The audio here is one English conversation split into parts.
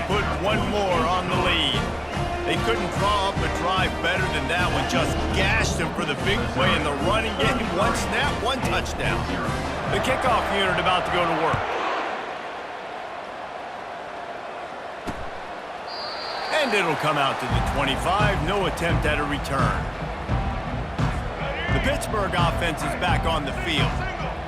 put one more on the lead. They couldn't draw up a drive better than that one. Just gashed them for the big play in the running game. One snap, one touchdown. The kickoff unit about to go to work. And it'll come out to the 25. No attempt at a return. The Pittsburgh offense is back on the field.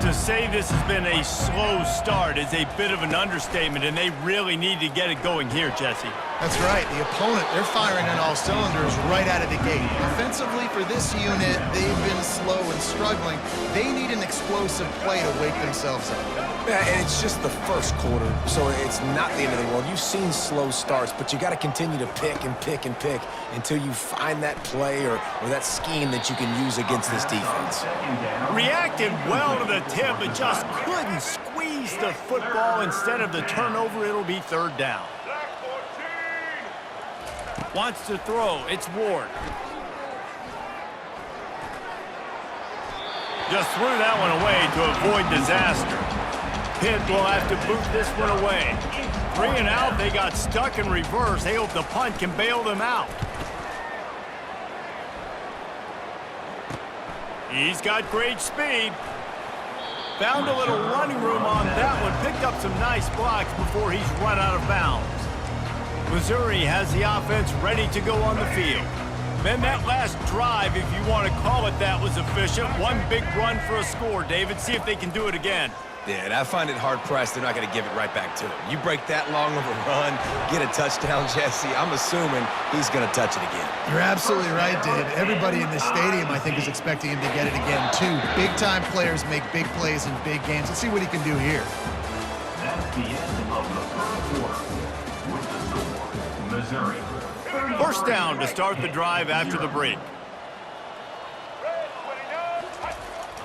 To say this has been a slow start is a bit of an understatement, and they really need to get it going here, Jesse. That's right. The opponent, they're firing on all cylinders right out of the gate. Offensively, for this unit, they've been slow and struggling. They need an explosive play to wake themselves up. Yeah, and it's just the first quarter, so it's not the end of the world. You've seen slow starts, but you got to continue to pick and pick and pick until you find that play or that scheme that you can use against this defense. Reacted well to the tip, but just couldn't squeeze the football. Instead of the turnover, it'll be third down. Wants to throw. It's Ward. Just threw that one away to avoid disaster. Pitt will have to boot this one away. 3 and out. They got stuck in reverse. They hope the punt can bail them out. He's got great speed. Found a little running room on that one. Picked up some nice blocks before he's run out of bounds. Missouri has the offense ready to go on the field. Then that last drive, if you want to call it that, was efficient. One big run for a score, David. See if they can do it again. Yeah, and I find it hard-pressed they're not going to give it right back to him. You break that long of a run, get a touchdown, Jesse, I'm assuming he's going to touch it again. You're absolutely right, Dave. Everybody in this stadium, I think, is expecting him to get it again, too. Big-time players make big plays in big games. Let's see what he can do here. That's the end of the first quarter. With the score, Missouri. First down to start the drive after the break.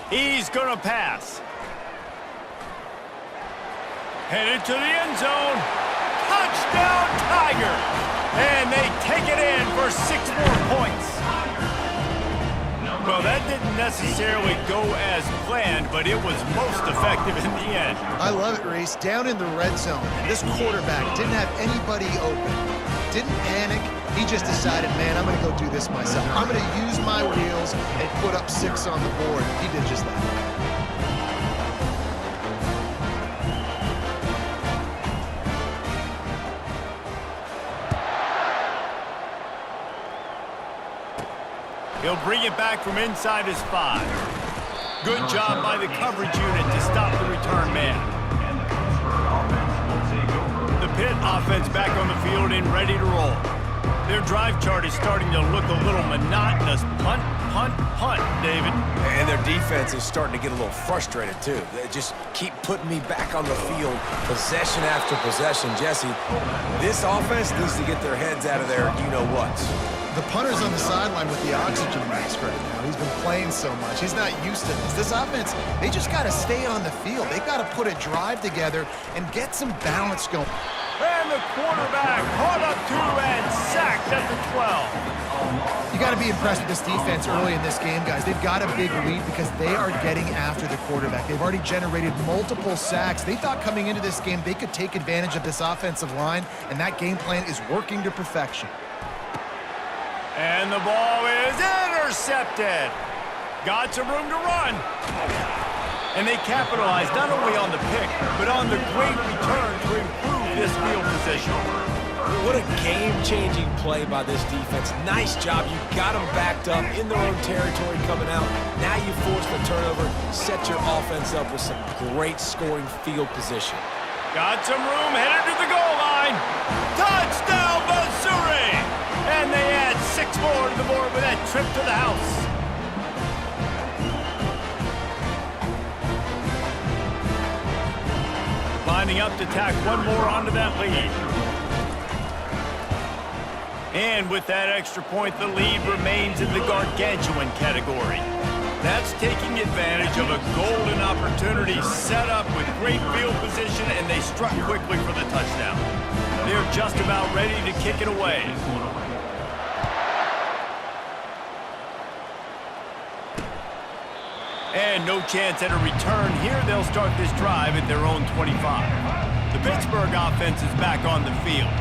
He's going to pass. Headed to the end zone. Touchdown, Tiger! And they take it in for 6 more points. Well, that didn't necessarily go as planned, but it was most effective in the end. I love it, Reese. Down in the red zone, this quarterback didn't have anybody open. Didn't panic. He just decided, man, I'm going to go do this myself. I'm going to use my wheels and put up 6 on the board. He did just that. He'll bring it back from inside his 5. Good job by the coverage unit to stop the return man. The Pitt offense back on the field and ready to roll. Their drive chart is starting to look a little monotonous. Punt, punt, punt, David. And their defense is starting to get a little frustrated, too. They just keep putting me back on the field, possession after possession. Jesse, this offense needs to get their heads out of their you-know-whats. The punter's on the sideline with the oxygen mask right now. He's been playing so much. He's not used to this. This offense, they just got to stay on the field. They've got to put a drive together and get some balance going. And the quarterback caught up to and sacked at the 12. You got to be impressed with this defense early in this game, guys. They've got a big lead because they are getting after the quarterback. They've already generated multiple sacks. They thought coming into this game they could take advantage of this offensive line, and that game plan is working to perfection. And the ball is intercepted. Got some room to run. And they capitalized not only on the pick, but on the great return to improve this field position. What a game-changing play by this defense. Nice job. You got them backed up in their own territory coming out. Now you force the turnover, set your offense up with some great scoring field position. Got some room, headed to the goal line. Touchdown, Missouri! And they add 6 more to the board with that trip to the house. Lining up to tack one more onto that lead. And with that extra point, the lead remains in the gargantuan category. That's taking advantage of a golden opportunity set up with great field position, and they struck quickly for the touchdown. They're just about ready to kick it away. And no chance at a return here. They'll start this drive at their own 25. The Pittsburgh offense is back on the field.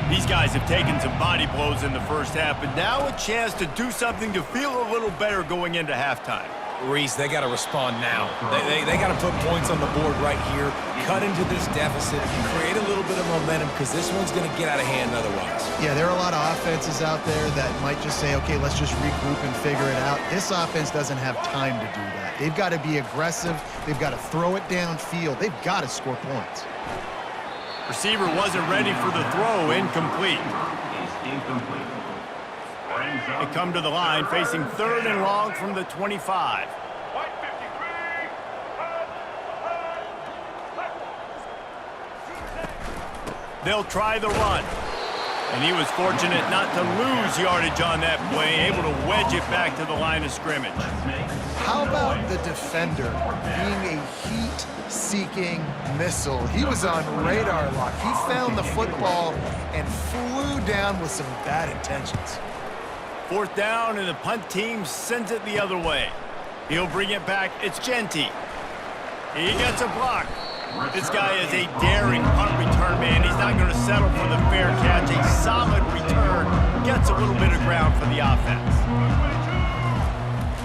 These guys have taken some body blows in the first half, but now a chance to do something to feel a little better going into halftime. Reese, they got to respond now. They got to put points on the board right here, cut into this deficit, create a little bit of momentum, because this one's going to get out of hand otherwise. Yeah, there are a lot of offenses out there that might just say, okay, let's just regroup and figure it out. This offense doesn't have time to do that. They've got to be aggressive. They've got to throw it downfield. They've got to score points. Receiver wasn't ready for the throw, incomplete. They come to the line facing 3rd and long from the 25. They'll try the run. And he was fortunate not to lose yardage on that play, able to wedge it back to the line of scrimmage. How about the defender being a heat-seeking missile? He was on radar lock. He found the football and flew down with some bad intentions. 4th down, and the punt team sends it the other way. He'll bring it back. It's Genty. He gets a block. This guy is a daring punt return man. He's not going to settle for the fair catch. A solid return. Gets a little bit of ground for the offense.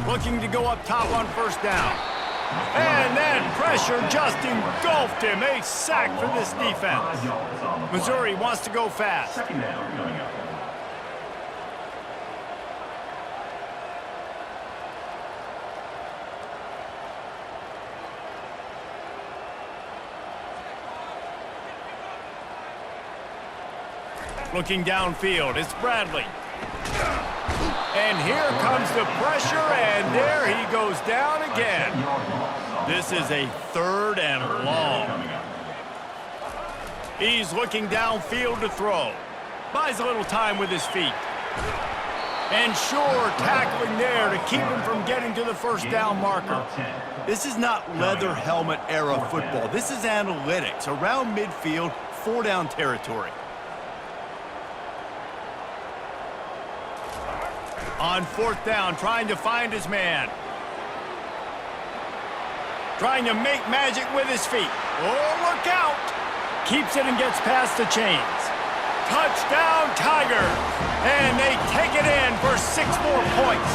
Looking to go up top on 1st down. And then pressure just engulfed him. A sack for this defense. Missouri wants to go fast. 2nd down coming up. Looking downfield, it's Bradley. And here comes the pressure, and there he goes down again. This is a 3rd and long. He's looking downfield to throw. Buys a little time with his feet. And sure, tackling there to keep him from getting to the 1st down marker. This is not leather helmet era football. This is analytics. Around midfield, 4 down territory. On 4th down, trying to find his man. Trying to make magic with his feet. Oh, look out! Keeps it and gets past the chains. Touchdown, Tigers! And they take it in for 6 more points.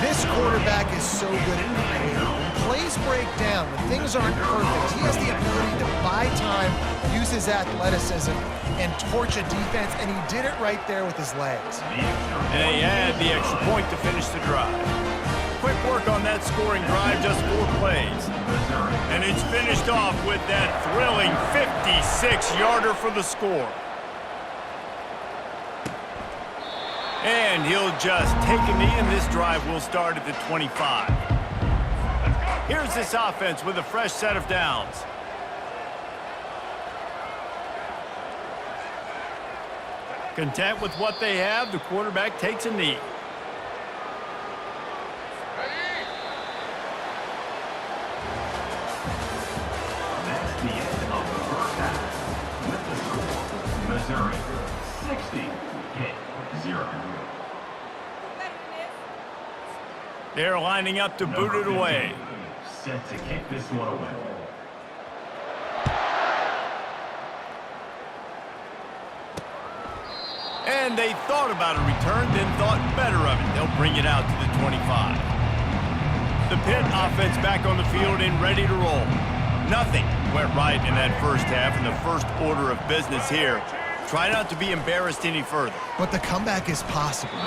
This quarterback is so good at creating. When plays break down, when things aren't perfect, he has the ability to buy time, use his athleticism, and torch a defense, and he did it right there with his legs. And they add the extra point to finish the drive. Quick work on that scoring drive, just 4 plays. And it's finished off with that thrilling 56-yarder for the score. And he'll just take a knee, and this drive will start at the 25. Here's this offense with a fresh set of downs. Content with what they have, the quarterback takes a knee. That's the end of the 1st half. With the score, Missouri 60-0. They're lining up to boot it away. Set to kick this one away. And they thought about a return, then thought better of it. They'll bring it out to the 25. The Pitt offense back on the field and ready to roll. Nothing went right in that first half, and the first order of business here. Try not to be embarrassed any further. But the comeback is possible.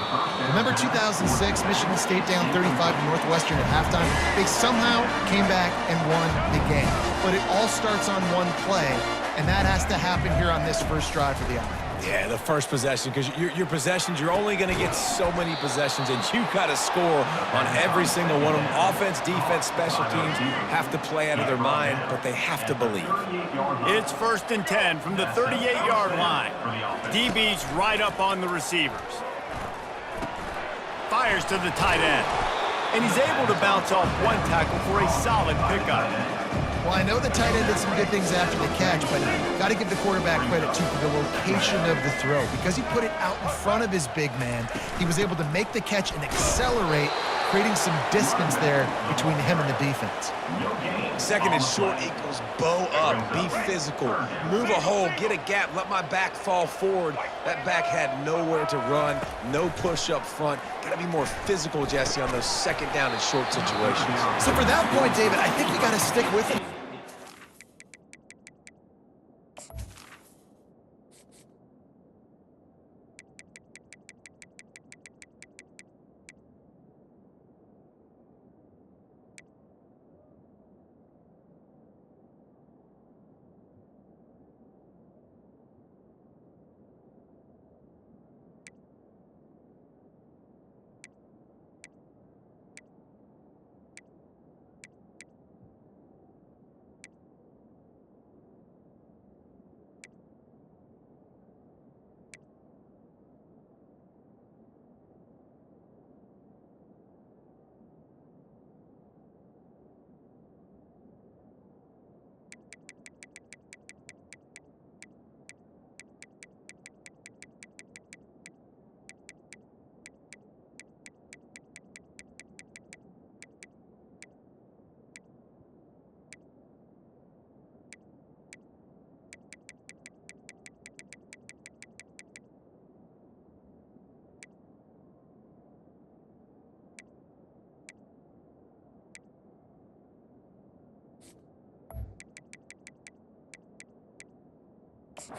Remember 2006, Michigan State down 35 to Northwestern at halftime? They somehow came back and won the game. But it all starts on one play, and that has to happen here on this first drive for the offense. Yeah, the first possession, because your possessions, you're only going to get so many possessions, and you got to score on every single one of them. Offense, defense, special teams have to play out of their mind, but they have to believe. It's 1st and 10 from the 38-yard line. DB's right up on the receivers. Fires to the tight end. And he's able to bounce off 1 tackle for a solid pickup. Well, I know the tight end did some good things after the catch, but got to give the quarterback credit, too, for the location of the throw. Because he put it out in front of his big man, he was able to make the catch and accelerate creating some distance there between him and the defense. Second and short equals bow up, be physical, move a hole, get a gap, let my back fall forward. That back had nowhere to run, no push up front. Got to be more physical, Jesse, on those second down and short situations. So for that point, David, I think you got to stick with it.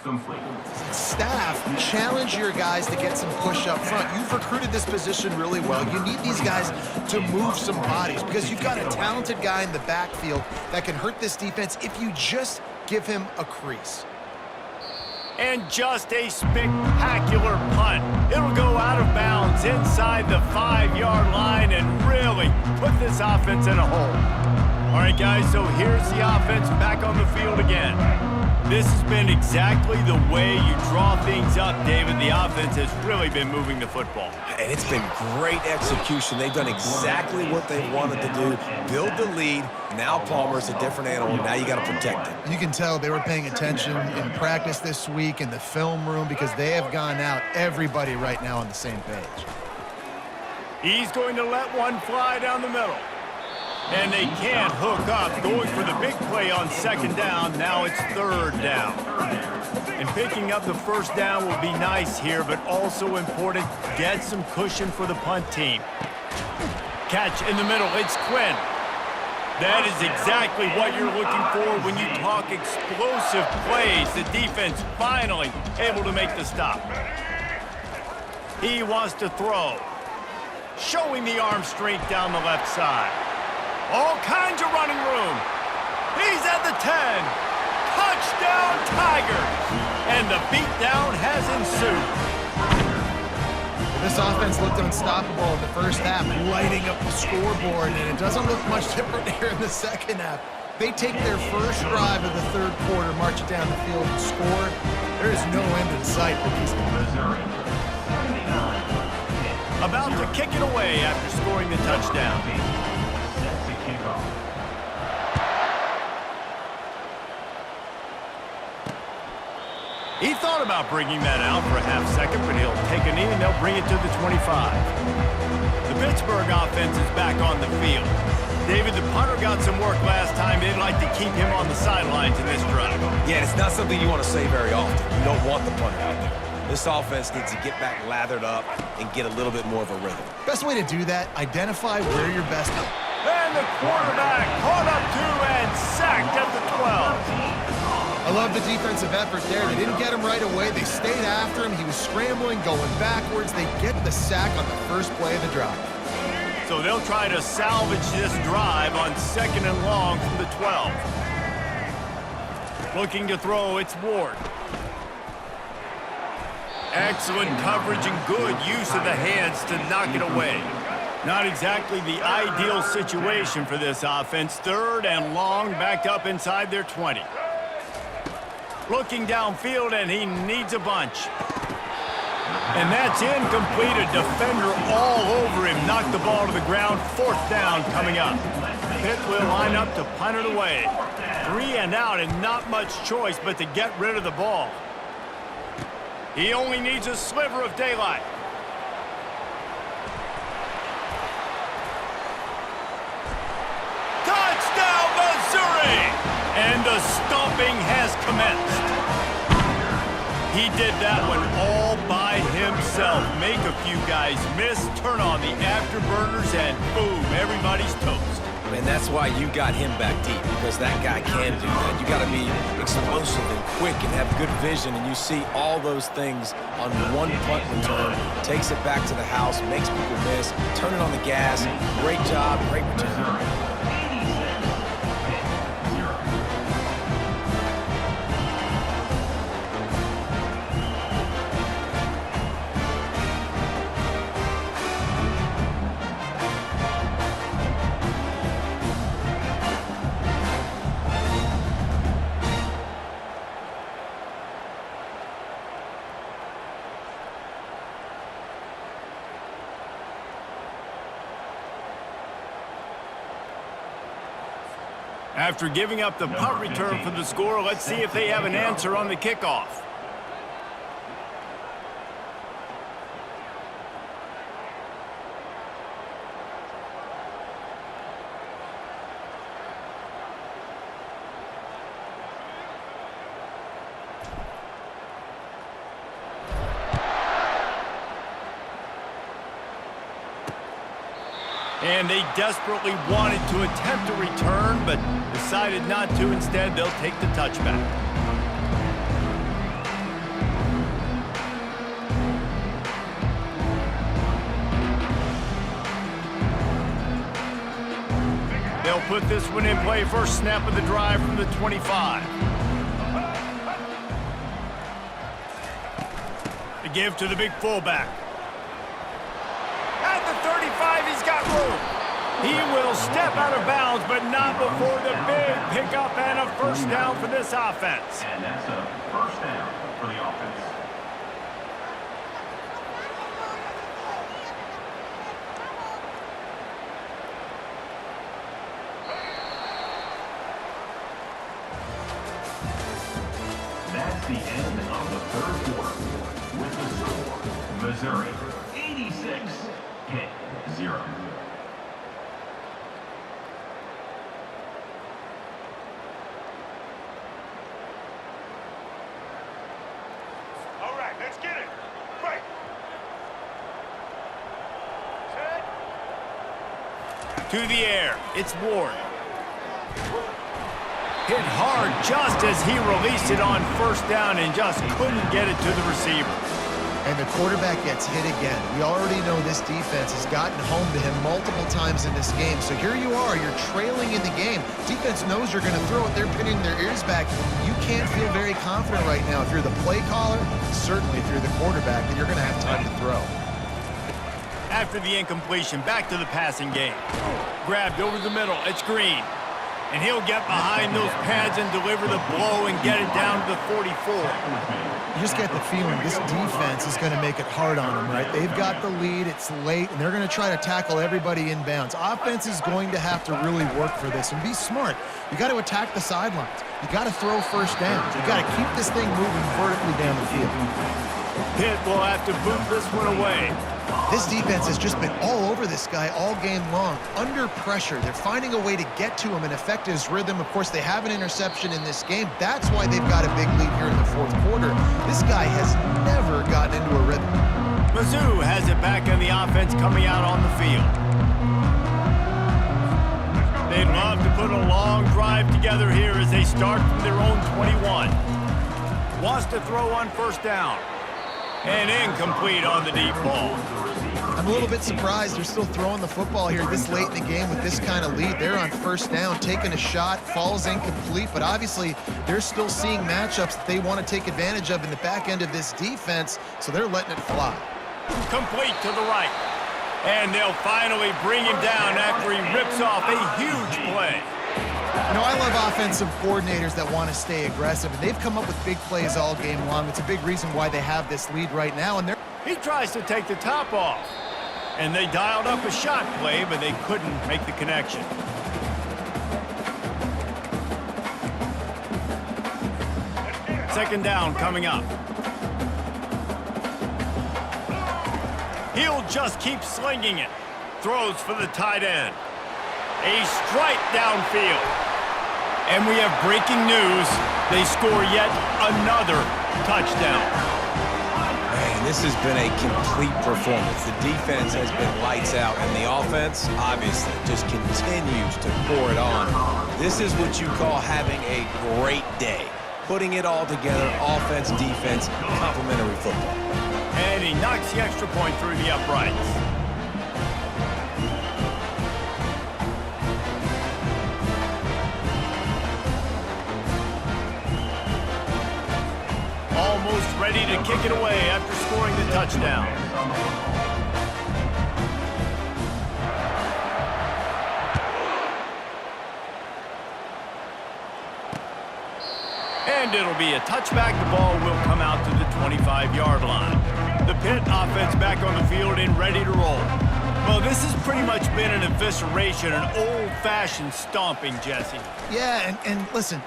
Complete. Staff, challenge your guys to get some push up front. You've recruited this position really well. You need these guys to move some bodies because you've got a talented guy in the backfield that can hurt this defense if you just give him a crease. And just a spectacular punt. It'll go out of bounds inside the 5-yard line and really put this offense in a hole. All right, guys, so here's the offense back on the field again. This has been exactly the way you draw things up, David. The offense has really been moving the football. And it's been great execution. They've done exactly what they wanted to do. Build the lead. Now Palmer's a different animal. Now you got to protect it. You can tell they were paying attention in practice this week in the film room because they have gone out, everybody right now on the same page. He's going to let one fly down the middle. And they can't hook up, going for the big play on second down. Now it's third down. And picking up the first down will be nice here, but also important, get some cushion for the punt team. Catch in the middle, it's Quinn. That is exactly what you're looking for when you talk explosive plays. The defense finally able to make the stop. He wants to throw. Showing the arm strength down the left side. All kinds of running room. He's at the 10. Touchdown, Tigers. And the beatdown has ensued. This offense looked unstoppable in the first half, lighting up the scoreboard, and it doesn't look much different here in the second half. They take their first drive of the third quarter, march it down the field, and score. There is no end in sight for these guys. About to kick it away after scoring the touchdown. He thought about bringing that out for a half second, but he'll take a knee and they'll bring it to the 25. The Pittsburgh offense is back on the field. David, the punter got some work last time. They'd like to keep him on the sidelines in this drive. Yeah, it's not something you want to say very often. You don't want the punter out there. This offense needs to get back lathered up and get a little bit more of a rhythm. Best way to do that, identify where you're best. And the quarterback caught up to and sacked at the 12. I love the defensive effort there. They didn't get him right away. They stayed after him. He was scrambling, going backwards. They get the sack on the first play of the drive. So they'll try to salvage this drive on second and long from the 12. Looking to throw, it's Ward. Excellent coverage and good use of the hands to knock it away. Not exactly the ideal situation for this offense. Third and long, backed up inside their 20. Looking downfield, and he needs a bunch. And that's incomplete. A defender all over him. Knocked the ball to the ground. Fourth down coming up. Pitt will line up to punt it away. 3 and out, and not much choice but to get rid of the ball. He only needs a sliver of daylight. And the stomping has commenced. He did that one all by himself. Make a few guys miss, turn on the afterburners, and boom, everybody's toast. And that's why you got him back deep, because that guy can do that. You got to be explosive and quick and have good vision, and you see all those things on one punt return. Takes it back to the house, makes people miss, turning on the gas. Great job, great return. After giving up the punt return for the score, let's see if they have an answer on the kickoff. And they desperately wanted to attempt a return, but decided not to. Instead, they'll take the touchback. They'll put this one in play. First snap of the drive from the 25. The give to the big fullback. At the 35, he's got room. He will step out of bounds, but not before the big pickup and a first down for this offense. And that's a first down for the offense. That's the end of the third quarter with the score, Missouri 86-0. All right, let's get it. Right. Set. To the air, it's Ward. Hit hard just as he released it on first down and just couldn't get it to the receiver. And the quarterback gets hit again. We already know this defense has gotten home to him multiple times in this game. So here you are, you're trailing in the game. Defense knows you're going to throw it. They're pinning their ears back. You can't feel very confident right now if you're the play caller, certainly if you're the quarterback, that you're going to have time to throw. After the incompletion, back to the passing game. Grabbed over the middle, it's Green. And he'll get behind those pads and deliver the blow and get it down to the 44. You just get the feeling this defense is going to make it hard on them, right? They've got the lead, it's late, and they're going to try to tackle everybody in bounds. Offense is going to have to really work for this and be smart. You got to attack the sidelines. You got to throw first downs. You got to keep this thing moving vertically down the field. Pitt will have to boot this one away. This defense has just been all over this guy all game long, under pressure. They're finding a way to get to him and affect his rhythm. Of course, they have an interception in this game. That's why they've got a big lead here in the fourth quarter. This guy has never gotten into a rhythm. Mizzou has it back on the offense coming out on the field. They'd love to put a long drive together here as they start from their own 21. Wants to throw on first down. And incomplete on the deep ball. I'm a little bit surprised they're still throwing the football here this late in the game with this kind of lead. They're on first down, taking a shot, falls incomplete, but obviously they're still seeing matchups that they want to take advantage of in the back end of this defense, so they're letting it fly. Complete to the right. And they'll finally bring him down after he rips off a huge play. You know, I love offensive coordinators that want to stay aggressive, and they've come up with big plays all game long. It's a big reason why they have this lead right now. And he tries to take the top off, and they dialed up a shot play, but they couldn't make the connection. Second down coming up. He'll just keep slinging it. Throws for the tight end. A strike downfield. And we have breaking news. They score yet another touchdown. Man, this has been a complete performance. The defense has been lights out, and the offense, obviously, just continues to pour it on. This is what you call having a great day. Putting it all together, offense, defense, complementary football. And he knocks the extra point through the uprights. Almost ready to kick it away after scoring the touchdown. And it'll be a touchback. The ball will come out to the 25-yard line. The Pitt offense back on the field and ready to roll. Well, this has pretty much been an evisceration, an old-fashioned stomping, Jesse. Yeah, and listen,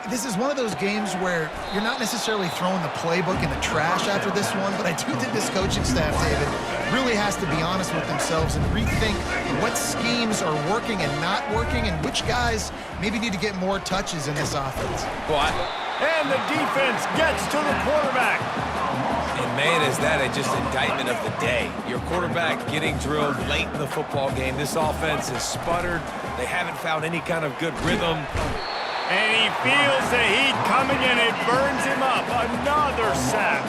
this is one of those games where you're not necessarily throwing the playbook in the trash after this one, but I do think this coaching staff, David, really has to be honest with themselves and rethink what schemes are working and not working and which guys maybe need to get more touches in this offense. And the defense gets to the quarterback. And man, is that just indictment of the day. Your quarterback getting drilled late in the football game. This offense is sputtered. They haven't found any kind of good rhythm. And he feels the heat coming and it burns him up. Another sack.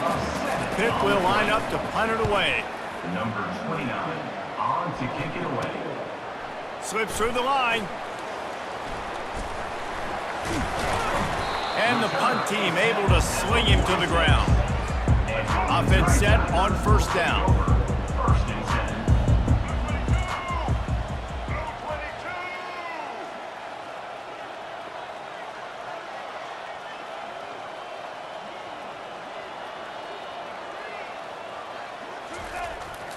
Pitt will line up to punt it away. Number 29 on to kick it away. Slips through the line. And the punt team able to sling him to the ground. Offense set on first down. First and 10.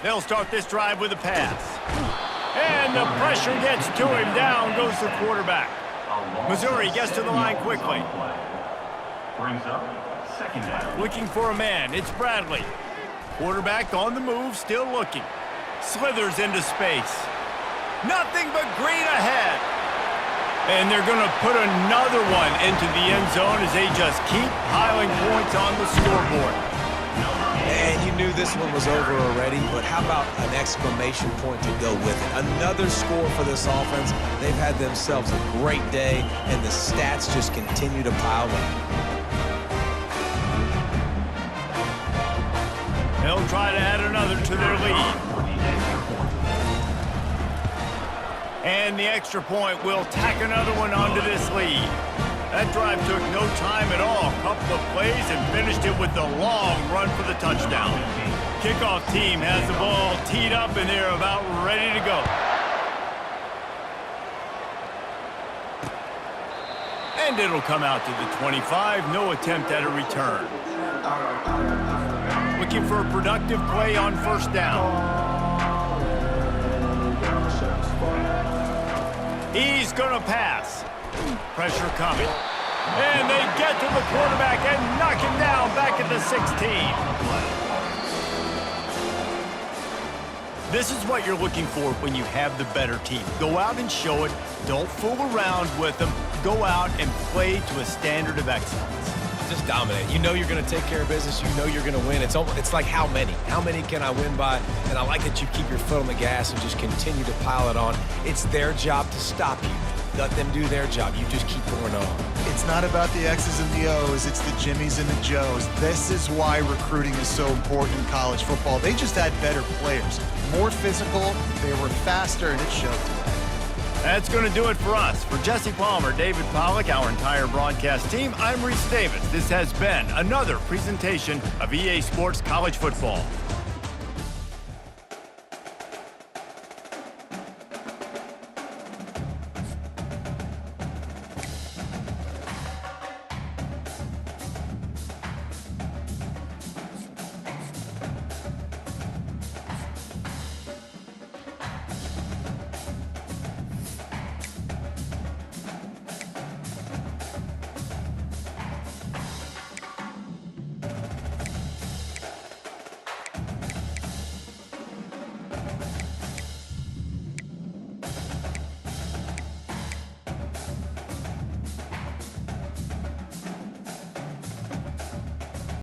They'll start this drive with a pass. And the pressure gets to him. Down goes the quarterback. Missouri gets to the line quickly. Brings up second down. Looking for a man. It's Bradley. Quarterback on the move, still looking. Slithers into space. Nothing but green ahead. And they're going to put another one into the end zone as they just keep piling points on the scoreboard. And you knew this one was over already, but how about an exclamation point to go with it? Another score for this offense. They've had themselves a great day, and the stats just continue to pile up. They'll try to add another to their lead. And the extra point will tack another one onto this lead. That drive took no time at all. Couple of plays and finished it with the long run for the touchdown. Kickoff team has the ball teed up and they're about ready to go. And it'll come out to the 25. No attempt at a return. Looking for a productive play on first down. He's going to pass. Pressure coming. And they get to the quarterback and knock him down back at the 16. This is what you're looking for when you have the better team. Go out and show it. Don't fool around with them. Go out and play to a standard of excellence. Just dominate. You know you're going to take care of business. You know you're going to win. It's like how many? How many can I win by? And I like that you keep your foot on the gas and just continue to pile it on. It's their job to stop you. Let them do their job. You just keep pouring on. It's not about the X's and the O's. It's the Jimmies and the Joes. This is why recruiting is so important in college football. They just had better players. More physical, they were faster, and it showed today. That's going to do it for us. For Jesse Palmer, David Pollack, our entire broadcast team, I'm Reese Davis. This has been another presentation of EA Sports College Football.